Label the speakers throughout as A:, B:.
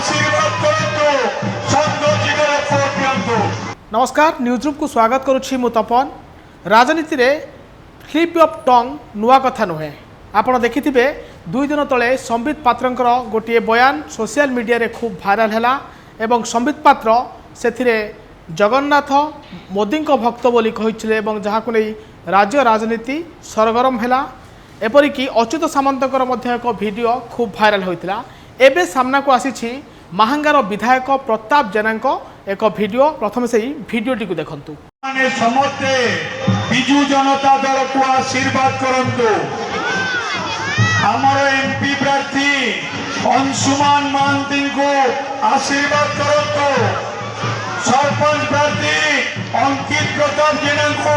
A: आशीर्वाद करंतु सौंदर्य भोट दियंतु।
B: नमस्कार न्यूज़रूम को स्वागत करुच्ची मु तपन। राजनीति रे स्लिप ऑफ टंग नुआ कथा नुहे। आपण देखिथिबे 2 दिन तले संबित पात्रंकर गोटे बयान सोशल मीडिया रे खूब भाइराल हैला एवं संबित पात्र सेथिरे जगन्नाथ मोदी भक्त बोली कहिथिले एवं जहाकु नै राज्य राजनीति सरगरम हैला। एपरिकी अच्युत सामंतकर मध्य एक वीडियो खूब भाइराल होइतिला। एबे सामना को आसीछि महांगार विधायक प्रताप जेनांक एक वीडियो। प्रथम से ही वीडियोटी को देखंतु।
A: माने समस्ते बिजू जनता दल को आशीर्वाद करंतु। हमर एमपी प्रार्थी अंशुमान महांती को आशीर्वाद करंतु। सरपंच प्रार्थी अंकित प्रताप जेना को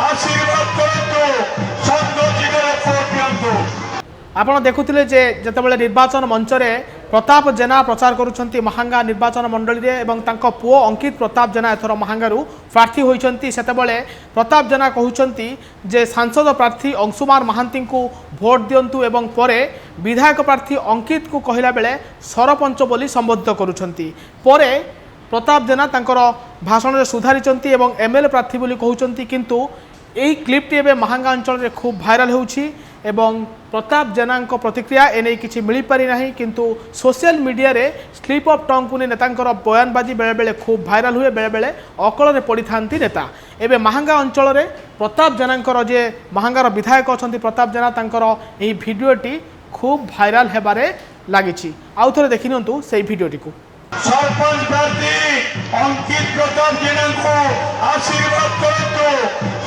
A: आशीर्वाद करंतु। सौंदर्य भोट दियंतु।
B: आपण देखुथिले जे जतबेले निर्वाचन मंच रे प्रताप जेना प्रचार करुछंती महांगा निर्वाचन मंडली रे एवं तांको पुओ अंकित प्रताप जेना एथर महांगारू प्रार्थी होइछंती। सेतबेले प्रताप जेना कहउछंती जे सांसद प्रार्थी अंशुमान महांती को भोट दियंतु एवं परे विधायक प्रार्थी अंकित को कहिला बेले सरपंच बोली संबोधित करुछंती। परे प्रताप जेना तांकर भाषण रे सुधारिछंती एवं एमएलए प्रार्थी बोली कहउछंती। किंतु एही क्लिपटी एबे महांगा अंचल रे खूब भाइराल होउछि एवं प्रताप जेना प्रतिक्रिया एने किसी मिल पारि नाही। किंतु सोशल मीडिया रे स्लिप ऑफ टंग को नेतांकर बयानबाजी बेले बेले खूब भाइराल हुए, बेले बेले अकल रे पड़ी थांती नेता। एबे महांगा अंचल रे प्रताप जेनांकर जे महांगार विधायक अछंती प्रताप जेना तांकर एही वीडियोटी खूब भाइराल हेबारे लागिछि। आउ थरे देखिनंतु सेही वीडियोटी को।
A: सरपंच प्रार्थी अंकित प्रताप जेना को आशीर्वाद करंतु।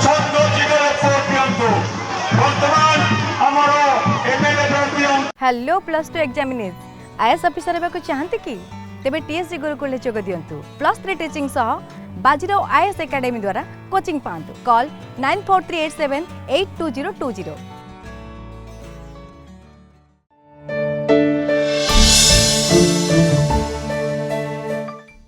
A: सौंदर्य भोट दियंतु। वर्तमान हमारो एमएलए प्रार्थी
C: हेलो +2 एग्जामिनीज आईएएस ऑफिसर हेबाकु चाहନ୍ତି कि तेबे टीएससी गुरुकुल जोग दियंतु। +3 टीचिंग सह बाजीराव आईएएस एकेडमी द्वारा कोचिंग पांतु। कॉल 9438782020।